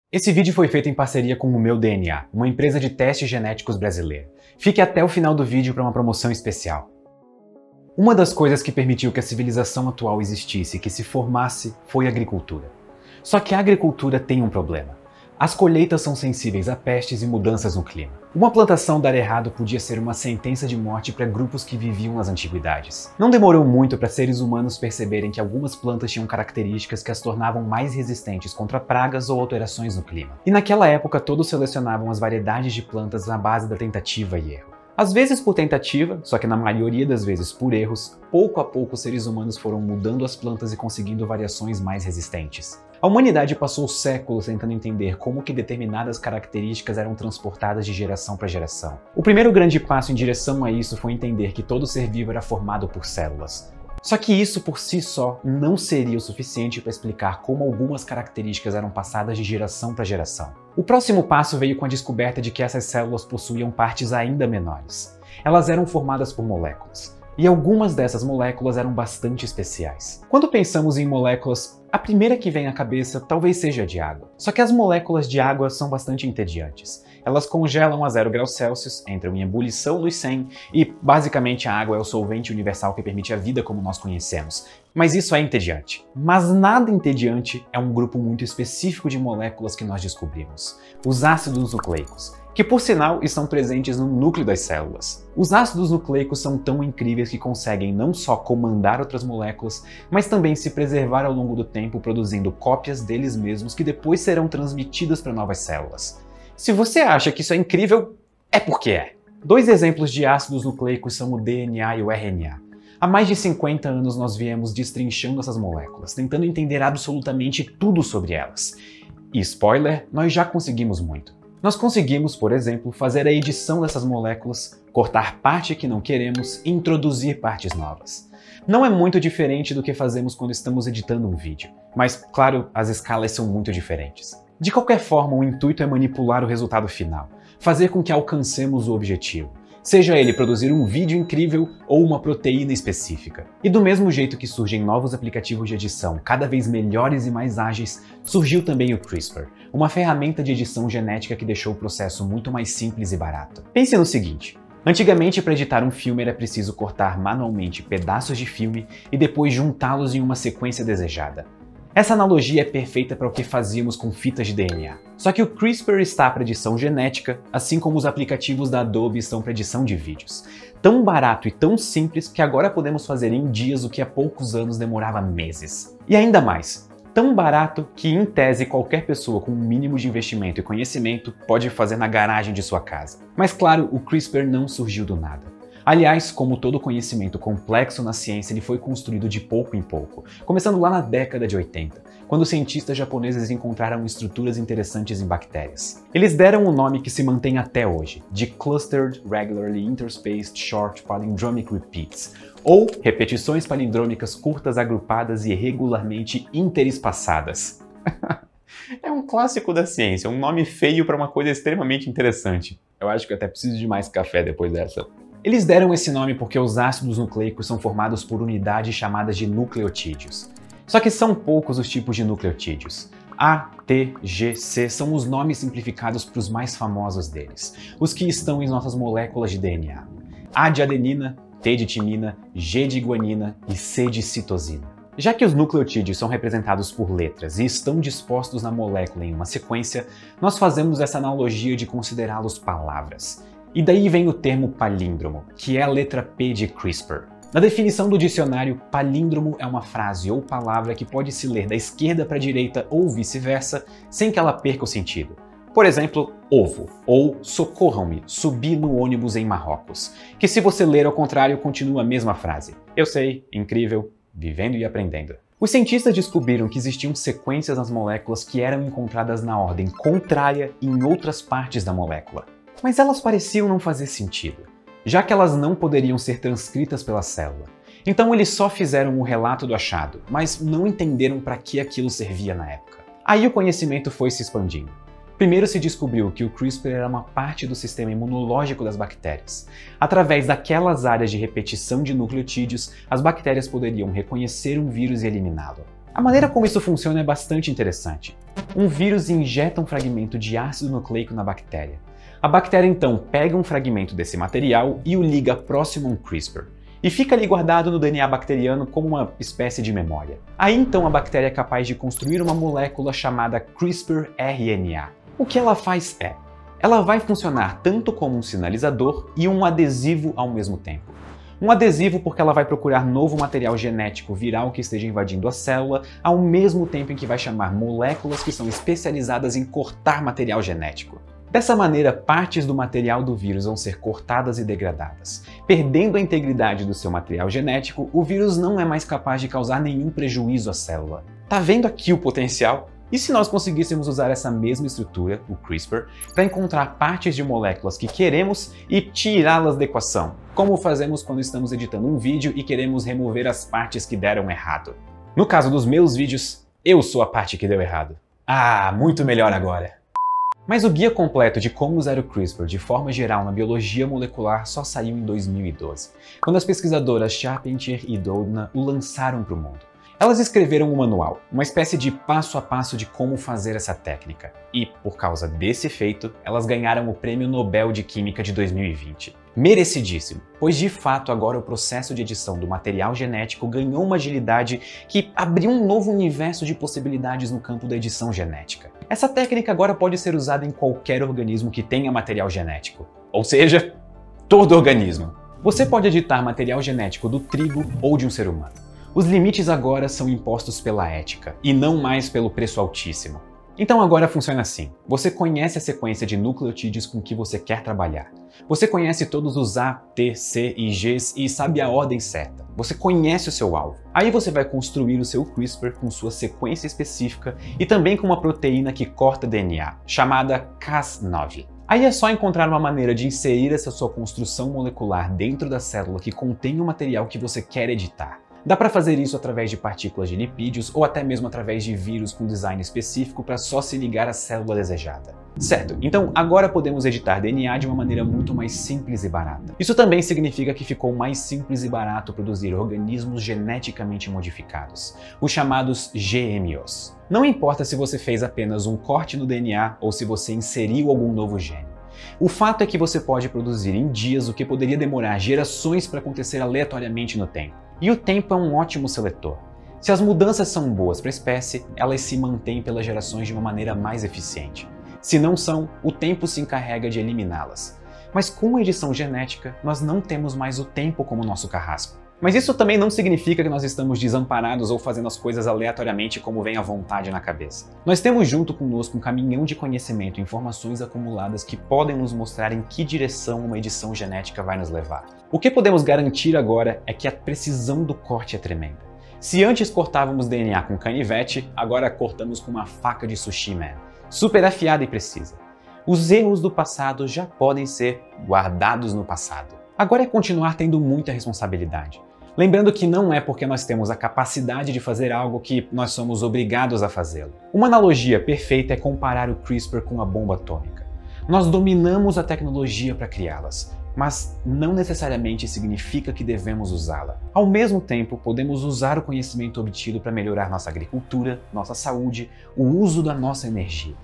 Esse vídeo foi feito em parceria com o Meu DNA, uma empresa de testes genéticos brasileira. Fique até o final do vídeo para uma promoção especial. Uma das coisas que permitiu que a civilização atual existisse e que se formasse foi a agricultura. Só que a agricultura tem um problema. As colheitas são sensíveis a pestes e mudanças no clima. Uma plantação dar errado podia ser uma sentença de morte para grupos que viviam nas antiguidades. Não demorou muito para seres humanos perceberem que algumas plantas tinham características que as tornavam mais resistentes contra pragas ou alterações no clima. E naquela época todos selecionavam as variedades de plantas na base da tentativa e erro. Às vezes por tentativa, só que na maioria das vezes por erros, pouco a pouco os seres humanos foram mudando as plantas e conseguindo variações mais resistentes. A humanidade passou séculos tentando entender como que determinadas características eram transportadas de geração para geração. O primeiro grande passo em direção a isso foi entender que todo ser vivo era formado por células. Só que isso por si só não seria o suficiente para explicar como algumas características eram passadas de geração para geração. O próximo passo veio com a descoberta de que essas células possuíam partes ainda menores. Elas eram formadas por moléculas. E algumas dessas moléculas eram bastante especiais. Quando pensamos em moléculas, a primeira que vem à cabeça talvez seja a de água. Só que as moléculas de água são bastante entediantes. Elas congelam a 0 graus Celsius, entram em ebulição nos 100 e, basicamente, a água é o solvente universal que permite a vida como nós conhecemos. Mas isso é entediante. Mas nada entediante é um grupo muito específico de moléculas que nós descobrimos: os ácidos nucleicos, que por sinal estão presentes no núcleo das células. Os ácidos nucleicos são tão incríveis que conseguem não só comandar outras moléculas, mas também se preservar ao longo do tempo produzindo cópias deles mesmos que depois serão transmitidas para novas células. Se você acha que isso é incrível, é porque é. Dois exemplos de ácidos nucleicos são o DNA e o RNA. Há mais de 50 anos nós viemos destrinchando essas moléculas, tentando entender absolutamente tudo sobre elas. E spoiler, nós já conseguimos muito. Nós conseguimos, por exemplo, fazer a edição dessas moléculas, cortar parte que não queremos e introduzir partes novas. Não é muito diferente do que fazemos quando estamos editando um vídeo, mas, claro, as escalas são muito diferentes. De qualquer forma, o intuito é manipular o resultado final, fazer com que alcancemos o objetivo, seja ele produzir um vídeo incrível ou uma proteína específica. E do mesmo jeito que surgem novos aplicativos de edição cada vez melhores e mais ágeis, surgiu também o CRISPR, uma ferramenta de edição genética que deixou o processo muito mais simples e barato. Pense no seguinte: antigamente, para editar um filme era preciso cortar manualmente pedaços de filme e depois juntá-los em uma sequência desejada. Essa analogia é perfeita para o que fazíamos com fitas de DNA. Só que o CRISPR está para edição genética, assim como os aplicativos da Adobe estão para edição de vídeos. Tão barato e tão simples que agora podemos fazer em dias o que há poucos anos demorava meses. E ainda mais, tão barato que, em tese, qualquer pessoa com um mínimo de investimento e conhecimento pode fazer na garagem de sua casa. Mas claro, o CRISPR não surgiu do nada. Aliás, como todo conhecimento complexo na ciência, ele foi construído de pouco em pouco, começando lá na década de 80, quando cientistas japoneses encontraram estruturas interessantes em bactérias. Eles deram um nome que se mantém até hoje, de Clustered Regularly Interspaced Short Palindromic Repeats, ou repetições palindrômicas curtas agrupadas e irregularmente interespaçadas. É um clássico da ciência, um nome feio para uma coisa extremamente interessante. Eu acho que eu até preciso de mais café depois dessa. Eles deram esse nome porque os ácidos nucleicos são formados por unidades chamadas de nucleotídeos. Só que são poucos os tipos de nucleotídeos. A, T, G, C são os nomes simplificados para os mais famosos deles, os que estão em nossas moléculas de DNA. A de adenina, T de timina, G de guanina e C de citosina. Já que os nucleotídeos são representados por letras e estão dispostos na molécula em uma sequência, nós fazemos essa analogia de considerá-los palavras. E daí vem o termo palíndromo, que é a letra P de CRISPR. Na definição do dicionário, palíndromo é uma frase ou palavra que pode se ler da esquerda para a direita ou vice-versa, sem que ela perca o sentido. Por exemplo, ovo, ou socorram-me, subi no ônibus em Marrocos, que se você ler ao contrário continua a mesma frase. Eu sei, incrível, vivendo e aprendendo. Os cientistas descobriram que existiam sequências nas moléculas que eram encontradas na ordem contrária em outras partes da molécula. Mas elas pareciam não fazer sentido, já que elas não poderiam ser transcritas pela célula. Então eles só fizeram o relato do achado, mas não entenderam para que aquilo servia na época. Aí o conhecimento foi se expandindo. Primeiro se descobriu que o CRISPR era uma parte do sistema imunológico das bactérias. Através daquelas áreas de repetição de nucleotídeos, as bactérias poderiam reconhecer um vírus e eliminá-lo. A maneira como isso funciona é bastante interessante. Um vírus injeta um fragmento de ácido nucleico na bactéria. A bactéria então pega um fragmento desse material e o liga próximo a um CRISPR. E fica ali guardado no DNA bacteriano como uma espécie de memória. Aí então a bactéria é capaz de construir uma molécula chamada CRISPR-RNA. O que ela faz é, ela vai funcionar tanto como um sinalizador e um adesivo ao mesmo tempo. Um adesivo porque ela vai procurar novo material genético viral que esteja invadindo a célula, ao mesmo tempo em que vai chamar moléculas que são especializadas em cortar material genético. Dessa maneira, partes do material do vírus vão ser cortadas e degradadas. Perdendo a integridade do seu material genético, o vírus não é mais capaz de causar nenhum prejuízo à célula. Tá vendo aqui o potencial? E se nós conseguíssemos usar essa mesma estrutura, o CRISPR, para encontrar partes de moléculas que queremos e tirá-las da equação, como fazemos quando estamos editando um vídeo e queremos remover as partes que deram errado? No caso dos meus vídeos, eu sou a parte que deu errado. Ah, muito melhor agora! Mas o guia completo de como usar o CRISPR de forma geral na biologia molecular só saiu em 2012, quando as pesquisadoras Charpentier e Doudna o lançaram para o mundo. Elas escreveram um manual, uma espécie de passo a passo de como fazer essa técnica. E, por causa desse feito, elas ganharam o Prêmio Nobel de Química de 2020. Merecidíssimo, pois de fato agora o processo de edição do material genético ganhou uma agilidade que abriu um novo universo de possibilidades no campo da edição genética. Essa técnica agora pode ser usada em qualquer organismo que tenha material genético, ou seja, todo organismo. Você pode editar material genético do trigo ou de um ser humano. Os limites agora são impostos pela ética, e não mais pelo preço altíssimo. Então agora funciona assim. Você conhece a sequência de nucleotídeos com que você quer trabalhar. Você conhece todos os A, T, C e Gs e sabe a ordem certa. Você conhece o seu alvo. Aí você vai construir o seu CRISPR com sua sequência específica e também com uma proteína que corta DNA, chamada Cas9. Aí é só encontrar uma maneira de inserir essa sua construção molecular dentro da célula que contém o material que você quer editar. Dá para fazer isso através de partículas de lipídios ou até mesmo através de vírus com design específico para só se ligar à célula desejada. Certo, então agora podemos editar DNA de uma maneira muito mais simples e barata. Isso também significa que ficou mais simples e barato produzir organismos geneticamente modificados, os chamados GMOs. Não importa se você fez apenas um corte no DNA ou se você inseriu algum novo gene. O fato é que você pode produzir em dias o que poderia demorar gerações para acontecer aleatoriamente no tempo. E o tempo é um ótimo seletor. Se as mudanças são boas para a espécie, elas se mantêm pelas gerações de uma maneira mais eficiente. Se não são, o tempo se encarrega de eliminá-las. Mas com a edição genética, nós não temos mais o tempo como nosso carrasco. Mas isso também não significa que nós estamos desamparados ou fazendo as coisas aleatoriamente como vem à vontade na cabeça. Nós temos junto conosco um caminhão de conhecimento e informações acumuladas que podem nos mostrar em que direção uma edição genética vai nos levar. O que podemos garantir agora é que a precisão do corte é tremenda. Se antes cortávamos DNA com canivete, agora cortamos com uma faca de sushi man, super afiada e precisa. Os erros do passado já podem ser guardados no passado. Agora é continuar tendo muita responsabilidade. Lembrando que não é porque nós temos a capacidade de fazer algo que nós somos obrigados a fazê-lo. Uma analogia perfeita é comparar o CRISPR com a bomba atômica. Nós dominamos a tecnologia para criá-las, mas não necessariamente significa que devemos usá-la. Ao mesmo tempo, podemos usar o conhecimento obtido para melhorar nossa agricultura, nossa saúde, o uso da nossa energia.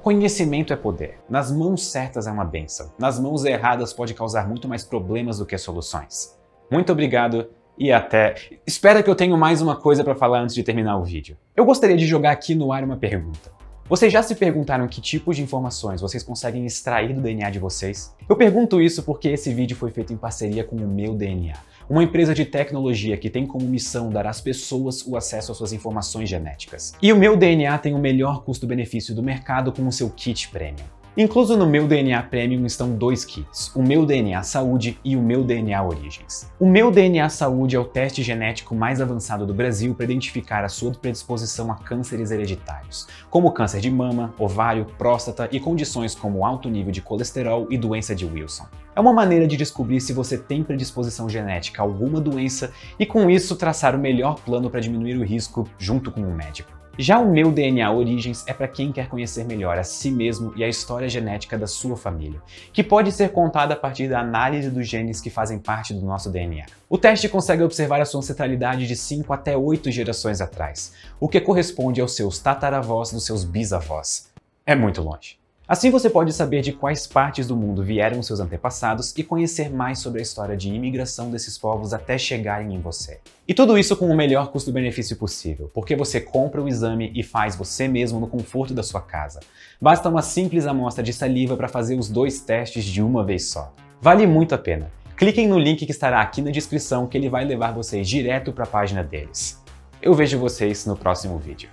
Conhecimento é poder. Nas mãos certas é uma bênção. Nas mãos erradas pode causar muito mais problemas do que soluções. Muito obrigado e até... Espera que eu tenho mais uma coisa para falar antes de terminar o vídeo. Eu gostaria de jogar aqui no ar uma pergunta. Vocês já se perguntaram que tipos de informações vocês conseguem extrair do DNA de vocês? Eu pergunto isso porque esse vídeo foi feito em parceria com o Meu DNA, uma empresa de tecnologia que tem como missão dar às pessoas o acesso às suas informações genéticas. E o Meu DNA tem o melhor custo-benefício do mercado com o seu kit Premium. Incluso no Meu DNA Premium estão dois kits, o Meu DNA Saúde e o Meu DNA Origens. O Meu DNA Saúde é o teste genético mais avançado do Brasil para identificar a sua predisposição a cânceres hereditários, como câncer de mama, ovário, próstata e condições como alto nível de colesterol e doença de Wilson. É uma maneira de descobrir se você tem predisposição genética a alguma doença e com isso traçar o melhor plano para diminuir o risco junto com um médico. Já o Meu DNA Origens é para quem quer conhecer melhor a si mesmo e a história genética da sua família, que pode ser contada a partir da análise dos genes que fazem parte do nosso DNA. O teste consegue observar a sua ancestralidade de 5 até 8 gerações atrás, o que corresponde aos seus tataravós dos seus bisavós. É muito longe. Assim você pode saber de quais partes do mundo vieram seus antepassados e conhecer mais sobre a história de imigração desses povos até chegarem em você. E tudo isso com o melhor custo-benefício possível, porque você compra o exame e faz você mesmo no conforto da sua casa. Basta uma simples amostra de saliva para fazer os 2 testes de uma vez só. Vale muito a pena. Cliquem no link que estará aqui na descrição que ele vai levar vocês direto para a página deles. Eu vejo vocês no próximo vídeo.